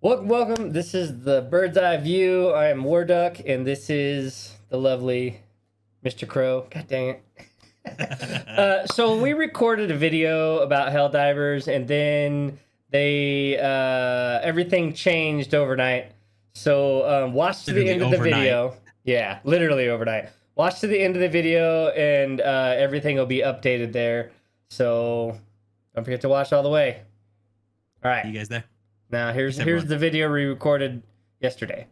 Welcome. This is the Bird's Eye View. I am Warduck, and this is the lovely Mr. Crow. God dang it. So we recorded a video about HellDivers, and then they everything changed overnight. So watch to the Literally end of the overnight. video. Yeah, literally overnight. Watch to the end of the video, and everything will be updated there. So don't forget to watch all the way. All right. You guys there? Now Thanks, here's everyone. the video we recorded yesterday.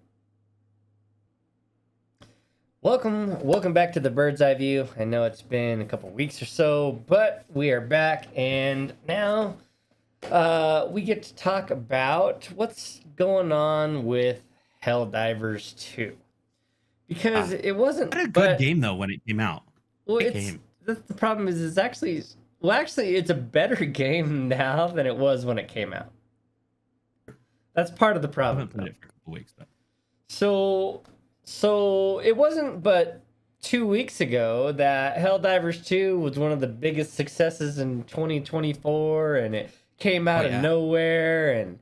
Welcome back to the Bird's Eye View. I know it's been a couple weeks or so, but we are back, and now we get to talk about what's going on with HellDivers 2. Because it wasn't What a good game though when it came out. Well, Great it's game. the problem is it's actually it's a better game now than it was when it came out. That's part of the I problem. haven't played it for a couple weeks, but So it wasn't but 2 weeks ago that Helldivers 2 was one of the biggest successes in 2024, and it came out of nowhere, and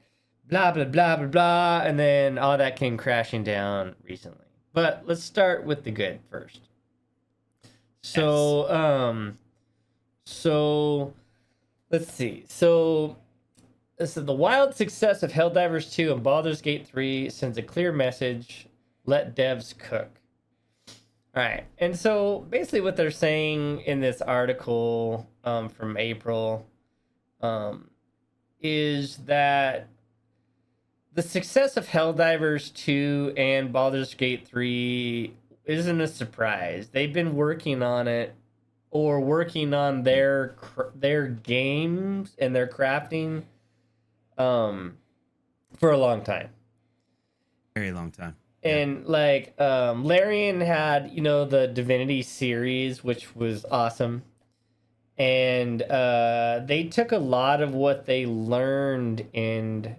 blah blah blah blah blah, and then all that came crashing down recently. But let's start with the good first. So so let's see. So the wild success of Helldivers 2 and Baldur's Gate 3 sends a clear message: let devs cook. All right, and so basically what they're saying in this article from April is that the success of Helldivers 2 and Baldur's Gate 3 isn't a surprise. They've been working on it, or working on their games and their crafting for a long time. very long time. And like Larian had, the Divinity series, which was awesome. And they took a lot of what they learned in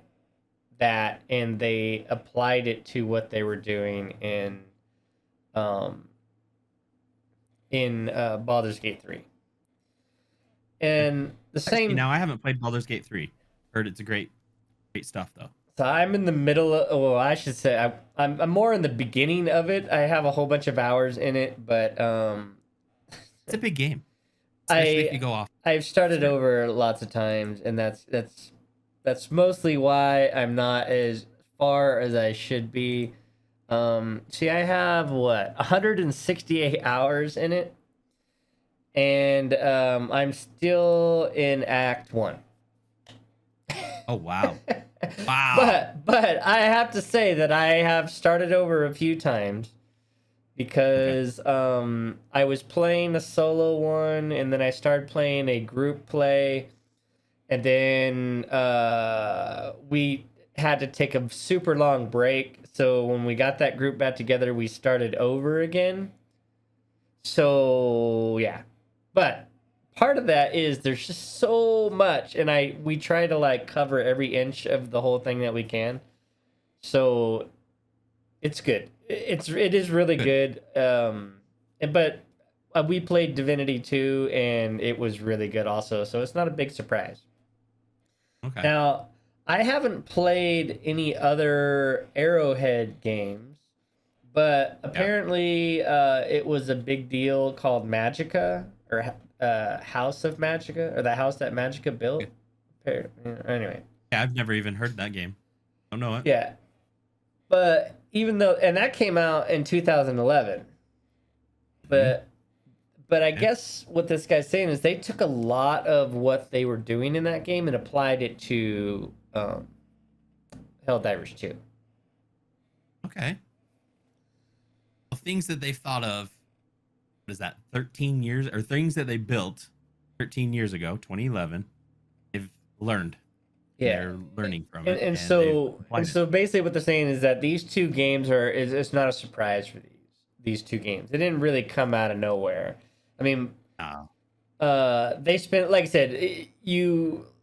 that, and they applied it to what they were doing in Baldur's Gate 3. And the same. Now I haven't played Baldur's Gate 3. Heard it's a great stuff though. So I'm in the middle of, well, I should say I'm more in the beginning of it. I have a whole bunch of hours in it, but It's a big game. Especially if you go off. I've started over lots of times, and that's mostly why I'm not as far as I should be. See, I have 168 hours in it, and I'm still in Act 1. Oh wow. Wow. But I have to say that I have started over a few times because I was playing a solo one, and then I started playing a group play, and then we had to take a super long break. So when we got that group back together, we started over again. So yeah, but part of that is there's just so much, and we try to like cover every inch of the whole thing that we can. So it's good. It is really good. But we played Divinity 2, and it was really good also. So it's not a big surprise. Okay. Now, I haven't played any other Arrowhead games, but apparently it was a big deal called Magica, or House of Magica, or the house that Magica built. Anyway. Yeah, I've never even heard that game. Don't know it. Yeah. But even though, and that came out in 2011, but I guess what this guy's saying is they took a lot of what they were doing in that game and applied it to Helldivers 2. Okay. Well, things that they thought of, what is that, 13 years, or things that they built 13 years ago, 2011, they've learned. Yeah, they're learning from it. And so basically what they're saying is that these two games it's not a surprise for these two games. They didn't really come out of nowhere. I mean, they spent, like I said, a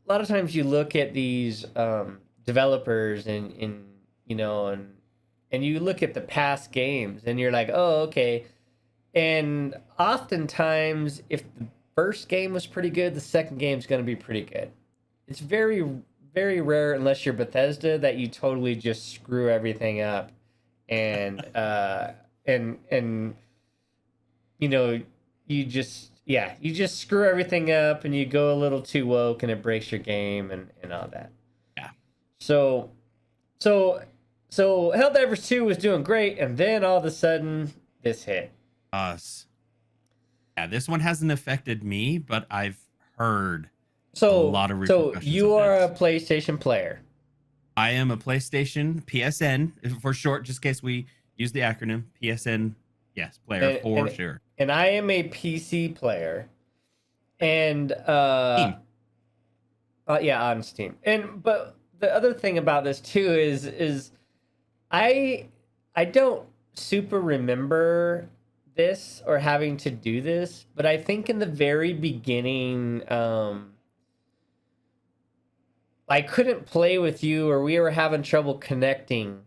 lot of times you look at these developers and you look at the past games, and you're like, oh, okay. And oftentimes, if the first game was pretty good, the second game is going to be pretty good. It's very, very rare, unless you're Bethesda, that you totally just screw everything up, and and you know, you just screw everything up, and you go a little too woke, and it breaks your game and all that. Yeah. So so HellDivers 2 was doing great, and then all of a sudden this hit us. Yeah, this one hasn't affected me, but I've heard a so lot of so repercussions you of are this. a PlayStation player. I am a PlayStation PSN for short, just in case we use the acronym PSN. Yes, player for sure. And I am a PC player, and Steam. yeah, on Steam. And but the other thing about this too is I don't super remember this or having to do this, but I think in the very beginning, I couldn't play with you, or we were having trouble connecting.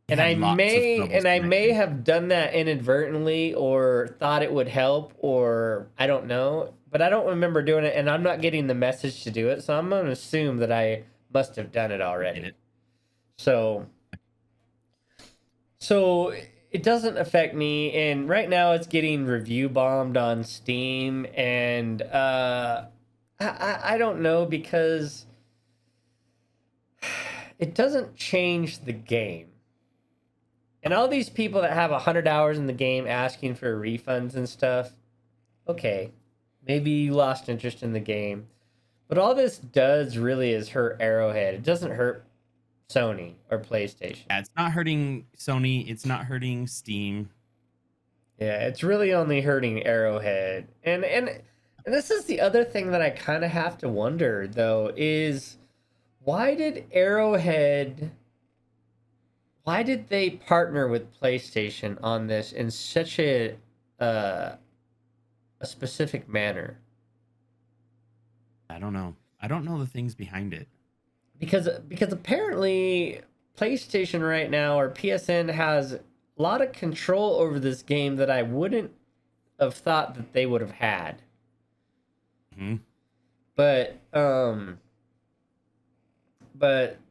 And I may have done that inadvertently or thought it would help, or I don't know, but I don't remember doing it, and I'm not getting the message to do it, so I'm going to assume that I must have done it already. So it doesn't affect me, and right now it's getting review bombed on Steam, and I don't know, because it doesn't change the game. And all these people that have 100 hours in the game asking for refunds and stuff, okay, maybe you lost interest in the game. But all this does really is hurt Arrowhead. It doesn't hurt Sony or PlayStation. Yeah, it's not hurting Sony. It's not hurting Steam. Yeah, it's really only hurting Arrowhead. And this is the other thing that I kind of have to wonder, though, is why did they partner with PlayStation on this in such a specific manner? I don't know. I don't know the things behind it. Because apparently PlayStation right now, or PSN, has a lot of control over this game that I wouldn't have thought that they would have had. Mm-hmm. But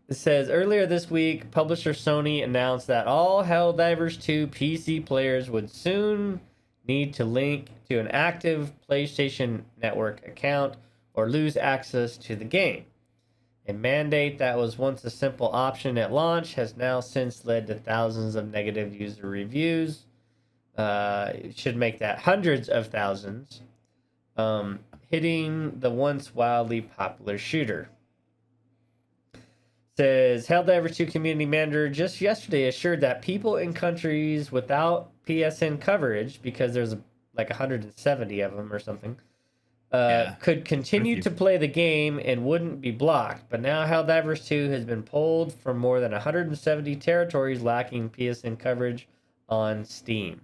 it says earlier this week, publisher Sony announced that all HellDivers 2 PC players would soon need to link to an active PlayStation Network account or lose access to the game. A mandate that was once a simple option at launch has now since led to thousands of negative user reviews. It should make that hundreds of thousands, hitting the once wildly popular shooter. Says HellDivers 2 community manager just yesterday assured that people in countries without PSN coverage, because there's like 170 of them or something, could continue to play the game and wouldn't be blocked. But now HellDivers 2 has been pulled from more than 170 territories lacking PSN coverage on Steam.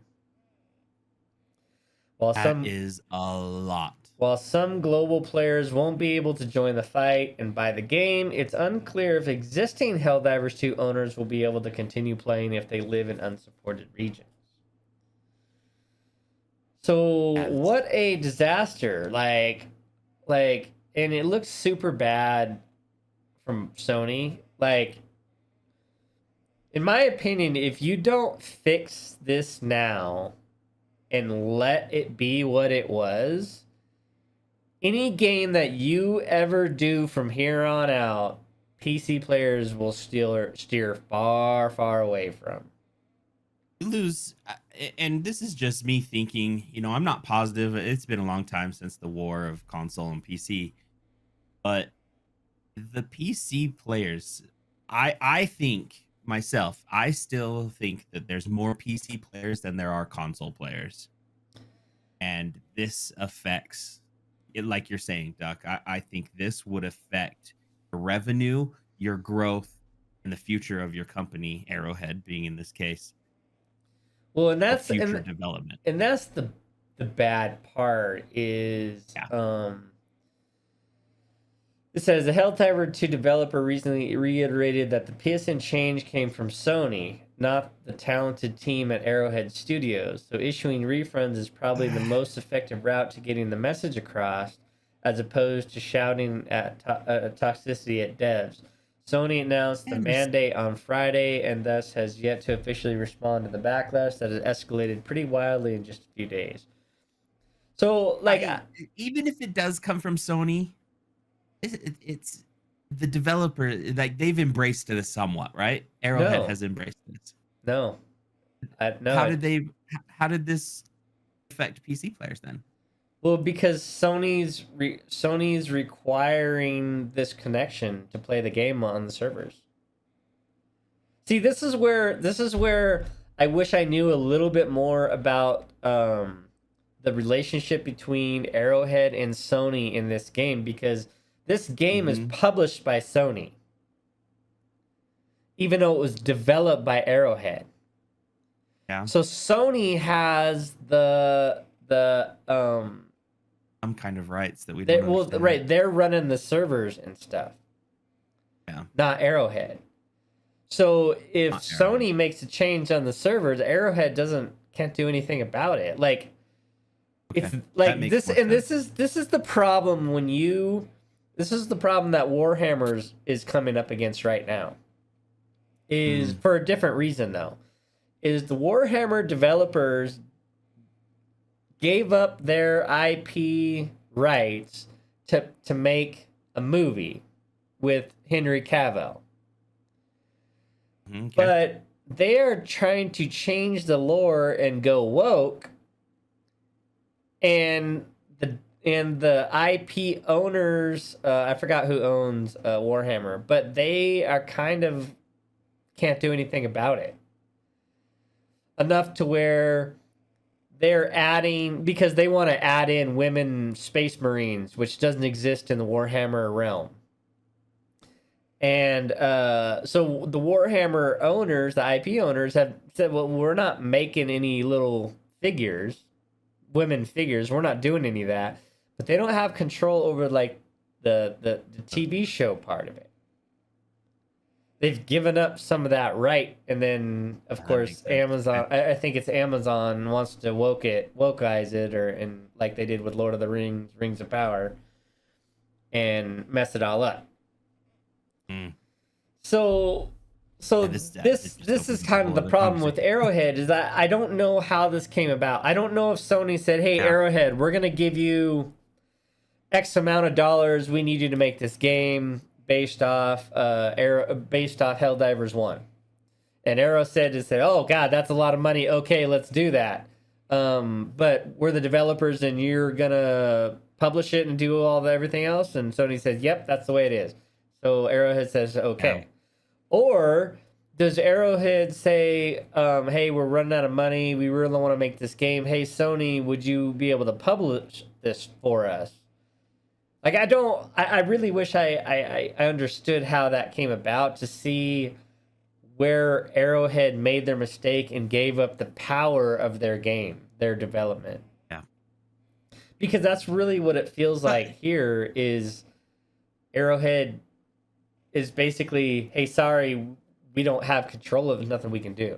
That is a lot. While some global players won't be able to join the fight and buy the game, it's unclear if existing HellDivers 2 owners will be able to continue playing if they live in unsupported regions. So what a disaster. Like, and it looks super bad from Sony. Like, in my opinion, if you don't fix this now and let it be what it was, any game that you ever do from here on out, PC players will steer far, far away from. You lose, and this is just me thinking, I'm not positive. It's been a long time since the war of console and PC, but the PC players, I think myself, I still think that there's more PC players than there are console players. And this affects it, like you're saying, Duck. I think this would affect your revenue, your growth, and the future of your company, Arrowhead being in this case. Well, and that's future development. And that's the bad part is it says the HellDivers 2 developer recently reiterated that the PSN change came from Sony, not the talented team at Arrowhead Studios. So issuing refunds is probably the most effective route to getting the message across, as opposed to shouting at toxicity at devs. Sony announced the mandate on Friday and thus has yet to officially respond to the backlash that has escalated pretty wildly in just a few days. So, like, even if it does come from Sony, it's the developer, like they've embraced it somewhat, right? Arrowhead has embraced this. No. How did this affect PC players then? Well, because Sony's requiring this connection to play the game on the servers. See, this is where I wish I knew a little bit more about the relationship between Arrowhead and Sony in this game, because this game is published by Sony, even though it was developed by Arrowhead. Yeah. So Sony has some kind of rights that we don't understand. Right, they're running the servers and stuff. Yeah. Not Arrowhead. So if Sony makes a change on the servers, Arrowhead can't do anything about it. Like, it's like this, and this is the problem this is the problem that Warhammer is coming up against right now. Is for a different reason though. Is the Warhammer developers gave up their IP rights to make a movie with Henry Cavill. Okay. But they are trying to change the lore and go woke, and the IP owners, I forgot who owns Warhammer, but they are kind of can't do anything about it. Enough to where they're adding, because they want to add in women space marines, which doesn't exist in the Warhammer realm. And so the Warhammer owners, the IP owners, have said, well, we're not making any little figures, women figures. We're not doing any of that. But they don't have control over, like, the TV show part of it. They've given up some of that right. And then, of course, Amazon, I think it's Amazon wants to wokeize it, and like they did with Lord of the Rings, Rings of Power, and mess it all up. So this is kind of the problem with Arrowhead, is that I don't know how this came about. I don't know if Sony said, hey, Arrowhead, we're going to give you X amount of dollars. We need you to make this game based off HellDivers 1. And Arrow said, oh, God, that's a lot of money. Okay, let's do that. But we're the developers, and you're going to publish it and do everything else? And Sony says, yep, that's the way it is. So Arrowhead says, okay. Yeah. Or does Arrowhead say, hey, we're running out of money. We really want to make this game. Hey, Sony, would you be able to publish this for us? Like, I really wish I understood how that came about, to see where Arrowhead made their mistake and gave up the power of their game, their development. Yeah. Because that's really what it feels like here, is Arrowhead is basically, hey, sorry, we don't have control of it. There's nothing we can do.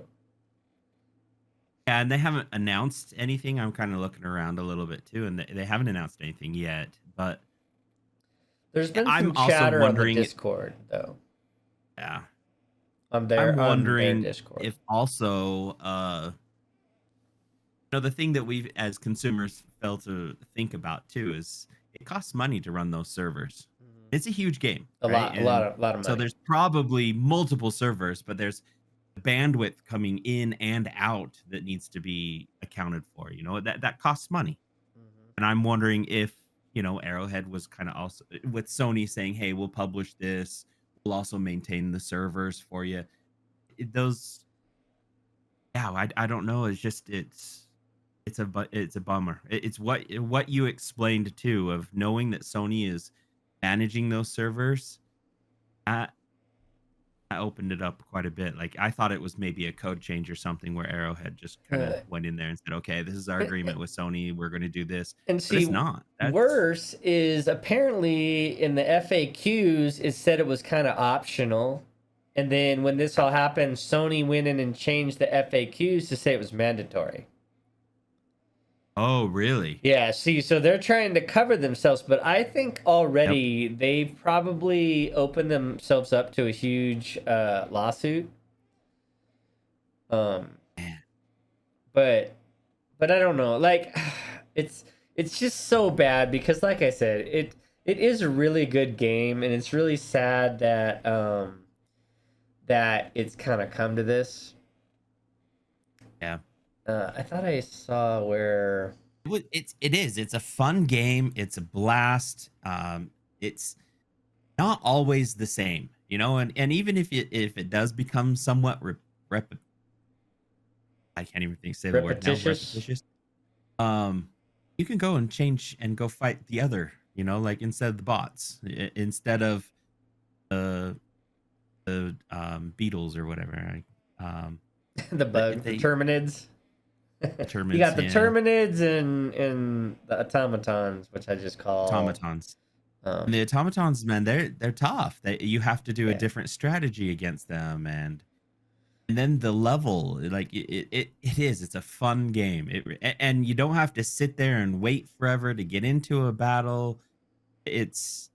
Yeah, and they haven't announced anything. I'm kind of looking around a little bit too, and they haven't announced anything yet. But there's been some chatter on the Discord, though. Yeah. I'm wondering if also, the thing that we've, as consumers, fail to think about too, is it costs money to run those servers. It's a huge game. A lot of money. So there's probably multiple servers, but there's bandwidth coming in and out that needs to be accounted for. That costs money. And I'm wondering if, Arrowhead was kind of also with Sony saying, hey, we'll publish this. We'll also maintain the servers for you. I don't know. It's just, it's a bummer. It's what you explained too, of knowing that Sony is managing those servers. I opened it up quite a bit. Like, I thought it was maybe a code change or something where Arrowhead just kind of went in there and said, okay, this is our agreement with Sony. We're going to do this. And see, but it's not. Worse is, apparently in the FAQs, it said it was kind of optional. And then when this all happened, Sony went in and changed the FAQs to say it was mandatory. Oh, really? Yeah, see, so they're trying to cover themselves, but I think Yep. already they've probably opened themselves up to a huge lawsuit. Um, Man. but I don't know. Like, it's just so bad because, like I said, it is a really good game, and it's really sad that that it's kind of come to this. Yeah. I thought I saw where. It's a fun game. It's a blast. It's not always the same, and even if it does become somewhat rep I can't even say the word now, Repetitious. repetitious. Um, you can go and change and go fight the other, like instead of the bots, instead of the beetles or whatever. The bug, the They Terminids. You determines, got the yeah, Terminids and the automatons, which I just call automatons. And um the automatons, man, they're tough. You have to do a yeah. different strategy against them, and then the level, like it's a fun game. And you don't have to sit there and wait forever to get into a battle. It's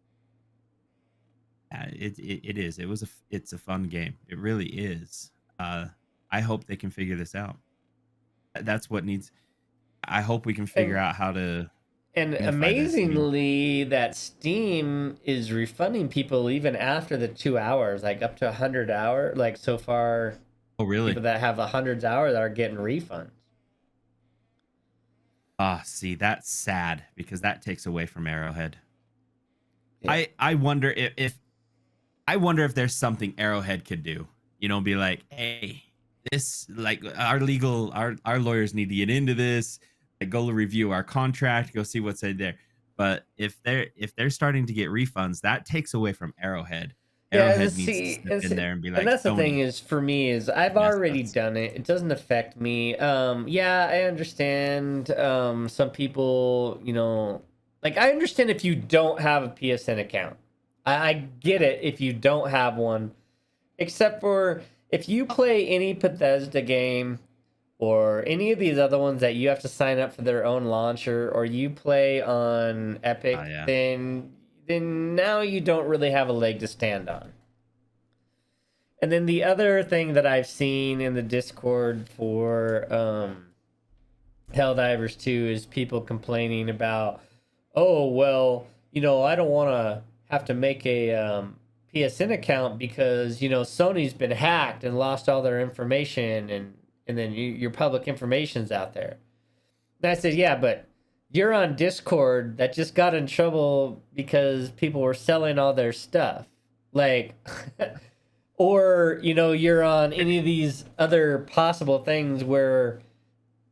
it is. It's a fun game. It really is. Uh, I hope they can figure this out. That's what needs. I hope we can figure And out how to unify this. I mean, amazingly that Steam is refunding people even after the 2 hours, like up to 100 hour. Like so far, oh really? people that have 100 hours are getting refunds. Ah, see, that's sad because that takes away from Arrowhead. Yeah. I wonder if I wonder if there's something Arrowhead could do. Be like, hey, this like our lawyers need to get into this. Like, go review our contract, go see what's in there. But if they're starting to get refunds, that takes away from Arrowhead. Yeah, and Arrowhead needs to step in there and be and like, that's the thing Sony, is for me is I've messed already us. done it. It doesn't affect me. Yeah, I understand. Some people, like I understand if you don't have a PSN account. I get it if you don't have one, except for if you play any Bethesda game or any of these other ones that you have to sign up for their own launcher, or you play on Oh Epic, yeah. then now you don't really have a leg to stand on. And then the other thing that I've seen in the Discord for HellDivers 2 is people complaining about, oh, well, I don't want to have to make a PSN account because, Sony's been hacked and lost all their information, and then your public information's out there. And I said, yeah, but you're on Discord that just got in trouble because people were selling all their stuff. Like, or, you're on any of these other possible things where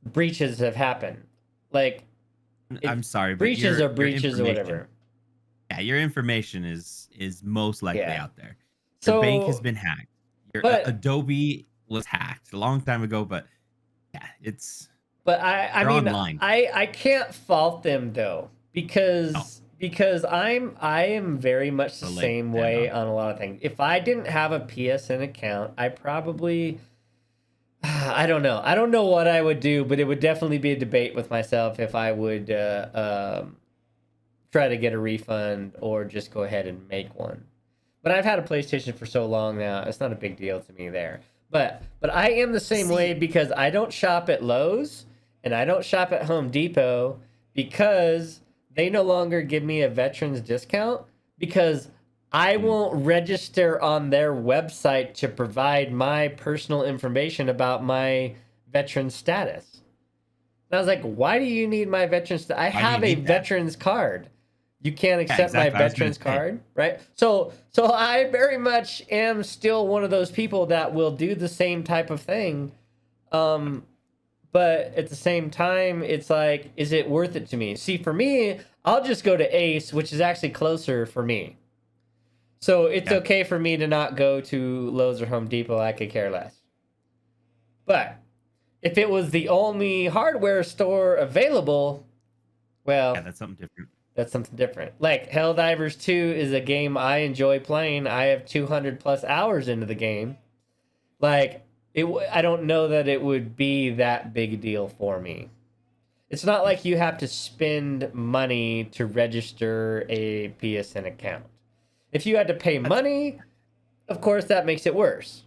breaches have happened. Like, I'm sorry, but breaches are your breaches or information, whatever. yeah, your information is most likely Yeah. out there. Your bank has So, been hacked. Your but Adobe was hacked a long time ago, but yeah, I they're mean, online. I can't fault them though No, because I am very much the the leg to same stand way on. on a lot of things. If I didn't have a PSN account, I probably I don't know. I don't know what I would do, but it would definitely be a debate with myself if I would try to get a refund or just go ahead and make one. But I've had a PlayStation for so long now, it's not a big deal to me there. But I am the same way See, because I don't shop at Lowe's and I don't shop at Home Depot because they no longer give me a veterans discount because I mm, won't register on their website to provide my personal information about my veteran status. And I was like, why do you need my veterans? I why do you have a need that? veterans card. You can't Yeah, accept my exactly. I was gonna veterans say. card, right? So I very much am still one of those people that will do the same type of thing. Um, but at the same time, it's like, is it worth it to me? See, for me, I'll just go to Ace, which is actually closer for me. So it's Yeah, okay for me to not go to Lowe's or Home Depot. I could care less. But if it was the only hardware store available, yeah, well, that's something different. that's something different. Like Helldivers 2 is a game I enjoy playing. I have 200 plus hours into the game. Like I don't know that it would be that big a deal for me. it's not like you have to spend money to register a PSN account. If you had to pay money, of course that makes it worse.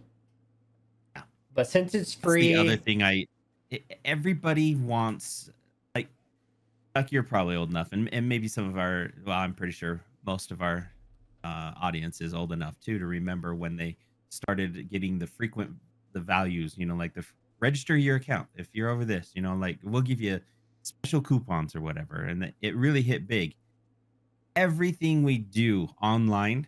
Yeah. But since it's That's the other free, thing everybody wants, like you're probably old enough, and maybe some of our, well, I'm pretty sure most of our audience is old enough too to remember when they started getting the values, like register your account if you're over this, like we'll give you special coupons or whatever, and it really hit big. Everything we do online,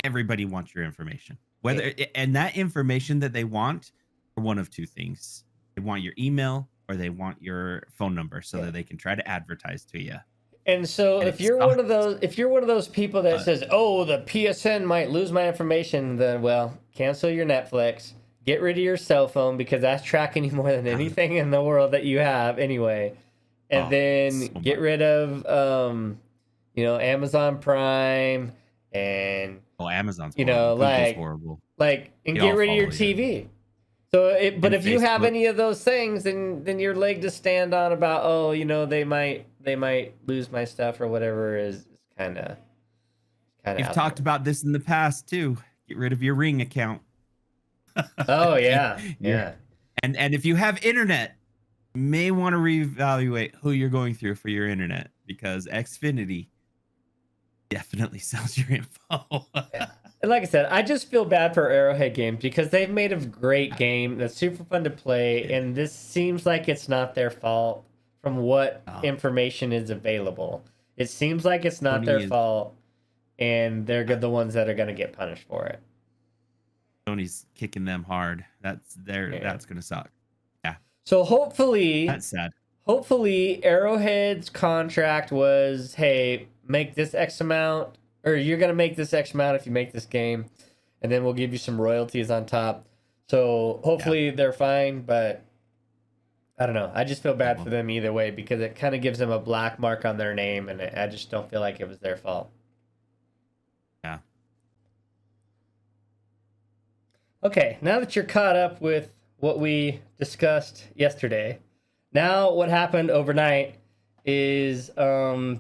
everybody wants your information, and that information that they want are one of two things: they want your email or they want your phone number so that they can try to advertise to you. And so And if you're one of those people that says, "Oh, the PSN might lose my information," then well, cancel your Netflix, get rid of your cell phone because that's tracking you more than anything in the world that you have anyway. And then get rid of Amazon Prime and Amazon's horrible. Google's horrible. And get rid of your TV. So, but if you have any of those things, then your leg to stand on about, they might lose my stuff or whatever is kind of. We've talked about this in the past too. Get rid of your Ring account. Oh yeah, yeah. And if you have internet, you may want to reevaluate who you're going through for your internet, because Xfinity definitely sells your info. Yeah. And like I said, I just feel bad for Arrowhead Games because they've made a great game that's super fun to play, and this seems like it's not their fault from what information is available. It seems like it's not their fault, and they're the ones that are going to get punished for it. Sony's kicking them hard. That's going to suck. Yeah. So hopefully, that's sad. Hopefully, Arrowhead's contract was, hey, make this X amount, or you're going to make this X amount if you make this game, and then we'll give you some royalties on top. So hopefully they're fine, but I don't know. I just feel bad for them either way because it kind of gives them a black mark on their name, and I just don't feel like it was their fault. Yeah. Okay, now that you're caught up with what we discussed yesterday, now what happened overnight is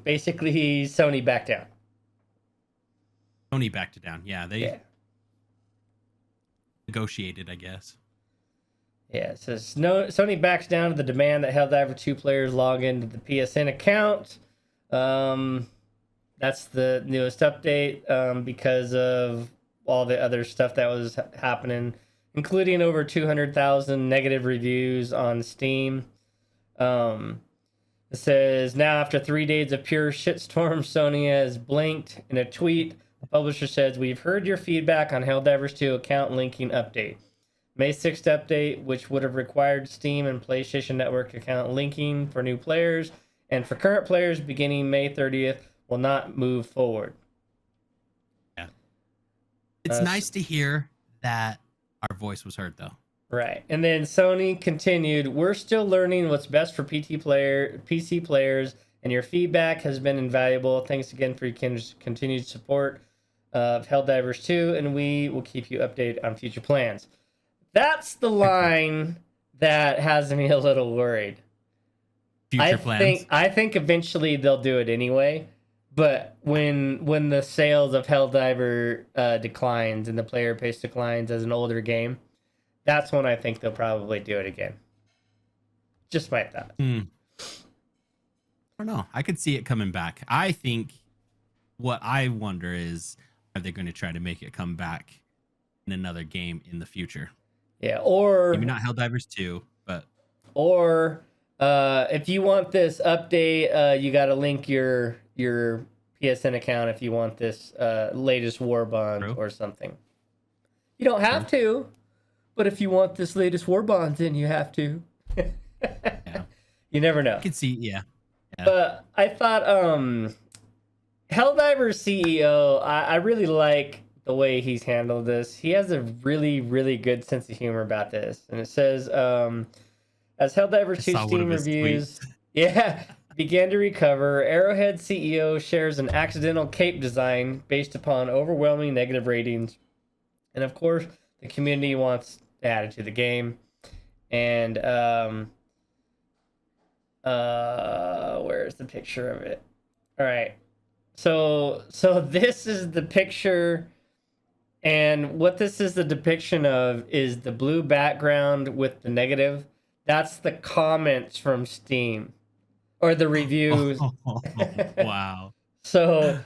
basically Sony backed down. Sony backed it down. Yeah, they negotiated, I guess. Yeah, it says Sony backs down to the demand that HellDiver 2 players log into the PSN account. That's the newest update because of all the other stuff that was happening, including over 200,000 negative reviews on Steam. It says, now after 3 days of pure shitstorm, Sony has blinked. In a tweet, the publisher says, we've heard your feedback on HellDivers 2 account linking update. May 6th update, which would have required Steam and PlayStation Network account linking for new players and for current players beginning May 30th, will not move forward. Yeah. It's nice to hear that our voice was heard, though. Right. And then Sony continued, we're still learning what's best for PC players, and your feedback has been invaluable. Thanks again for your continued support of HellDivers 2, and we will keep you updated on future plans. That's the line that has me a little worried. Future plans? I think eventually they'll do it anyway, but when the sales of HellDiver declines and the player base declines as an older game, that's when I think they'll probably do it again. Just my thought. I don't know. I could see it coming back. I think what I wonder is, are they going to try to make it come back in another game in the future? Yeah, or maybe not HellDivers 2, but if you want this update, you got to link your PSN account if you want this latest war bond or something. You don't have to. But if you want this latest war bond, then you have to. Yeah. You never know. I can see, yeah. But I thought HellDiver's CEO, I really like the way he's handled this. He has a really, really good sense of humor about this. And it says, as HellDivers 2 Steam reviews began to recover, Arrowhead CEO shares an accidental cape design based upon overwhelming negative ratings. And of course, the community wants added to the game, and Where's the picture of it? All right. So this is the picture, and what this is the depiction of is the blue background with the negative. That's the comments from Steam or the reviews. Wow. So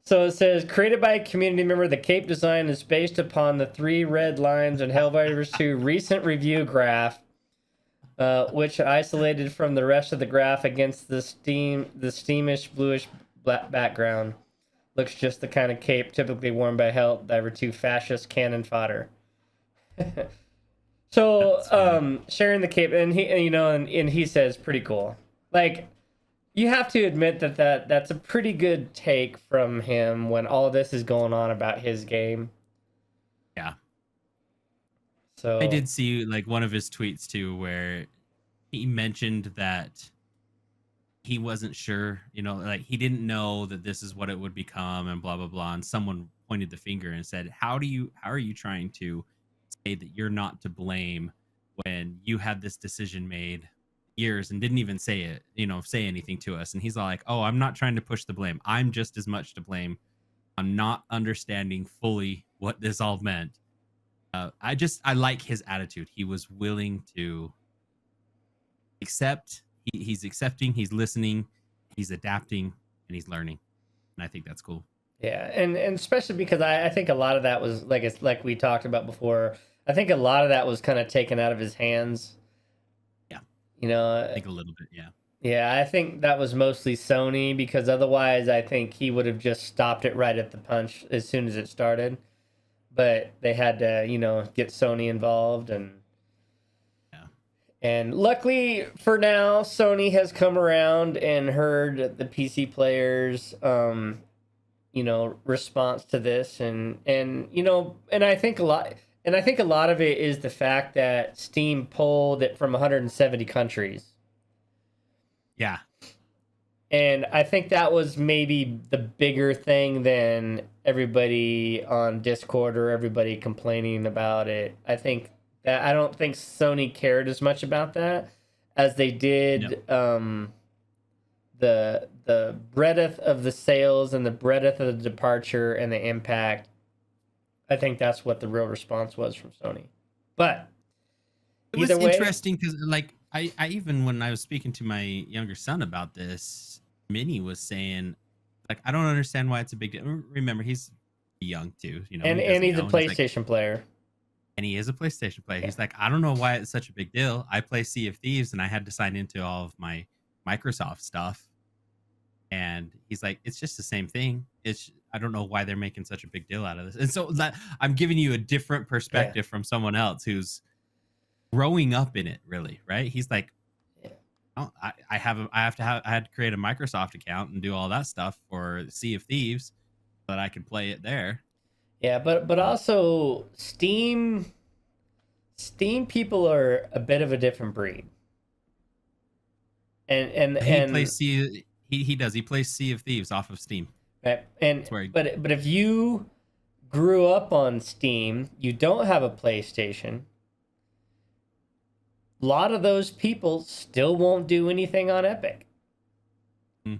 it says, created by a community member, the cape design is based upon the 3 red lines in HellDivers 2 recent review graph, which isolated from the rest of the graph against the steamish bluish black background. Looks just the kind of cape typically worn by HellDiver 2 fascist cannon fodder. So sharing the cape, and he says pretty cool. Like, you have to admit that's a pretty good take from him when all this is going on about his game. Yeah. So I did see like one of his tweets too, where he mentioned that he wasn't sure, like he didn't know that this is what it would become and blah, blah, blah. And someone pointed the finger and said, how are you trying to say that you're not to blame when you had this decision made years and didn't even say anything to us? And he's like, oh, I'm not trying to push the blame. I'm just as much to blame on not understanding fully what this all meant. I like his attitude. He was willing to accept. He's accepting, he's listening, he's adapting, and he's learning. And I think that's cool. Yeah, and especially because I think a lot of that was like we talked about before. I think a lot of that was kind of taken out of his hands. Yeah. I think a little bit, yeah. Yeah, I think that was mostly Sony, because otherwise I think he would have just stopped it right at the punch as soon as it started. But they had to, get Sony involved, and luckily for now, Sony has come around and heard the PC players, response to this, and I think a lot of it is the fact that Steam pulled it from 170 countries. Yeah. And I think that was maybe the bigger thing than everybody on Discord or everybody complaining about it. I don't think Sony cared as much about that as they did the breadth of the sales and the breadth of the departure and the impact. I think that's what the real response was from Sony. But it was interesting because, like, I even when I was speaking to my younger son about this, Minnie was saying, like, I don't understand why it's a big deal. Remember, he's young too, and he's a PlayStation player. And he is a PlayStation player. Yeah. He's like, I don't know why it's such a big deal. I play Sea of Thieves, and I had to sign into all of my Microsoft stuff. And he's like, it's just the same thing. I don't know why they're making such a big deal out of this. And so that I'm giving you a different perspective from someone else who's growing up in it, really, right? He's like, oh, I had to create a Microsoft account and do all that stuff for Sea of Thieves so that I could play it there. Yeah, but also Steam people are a bit of a different breed. And he does. He plays Sea of Thieves off of Steam. Right. But if you grew up on Steam, you don't have a PlayStation, a lot of those people still won't do anything on Epic.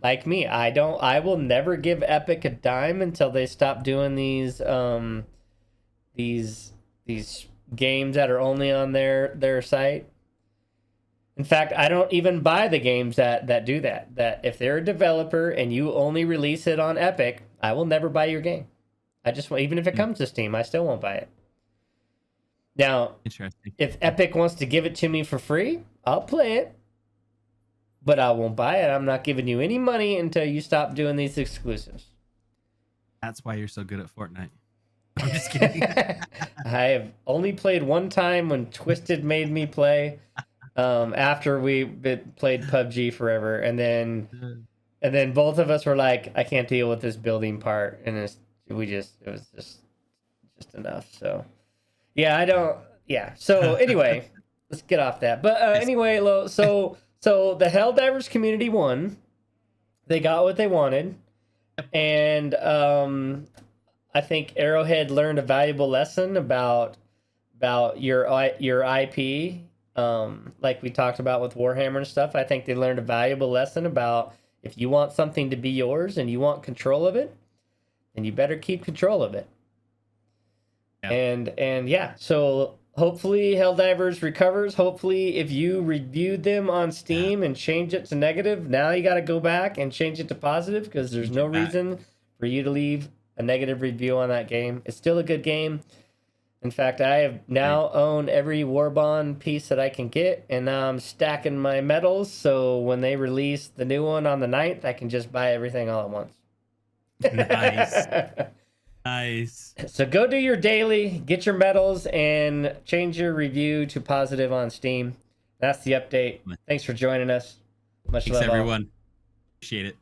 Like me, I will never give Epic a dime until they stop doing these games that are only on their site. In fact, I don't even buy the games that do that. That if they're a developer and you only release it on Epic, I will never buy your game. Even if it comes to Steam, I still won't buy it. Now, if Epic wants to give it to me for free, I'll play it. But I won't buy it. I'm not giving you any money until you stop doing these exclusives. That's why you're so good at Fortnite. I'm just kidding. I have only played one time when Twisted made me play. After we played PUBG forever, and then both of us were like, I can't deal with this building part, and it was just enough. So yeah, I don't. Yeah. So anyway, let's get off that. But anyway, so the HellDivers community won. They got what they wanted, and I think Arrowhead learned a valuable lesson about your IP like we talked about with Warhammer and stuff. I think they learned a valuable lesson about if you want something to be yours and you want control of it, then you better keep control of it. Yeah. And yeah, so hopefully HellDivers recovers. Hopefully if you reviewed them on Steam and change it to negative, now you got to go back and change it to positive, because there's no reason for you to leave a negative review on that game. It's still a good game. In fact, I have now owned every Warbond piece that I can get, and now I'm stacking my medals, so when they release the new one on the 9th, I can just buy everything all at once. Nice. Nice. So go do your daily, get your medals, and change your review to positive on Steam. That's the update. Thanks for joining us. Much love, everyone. Appreciate it.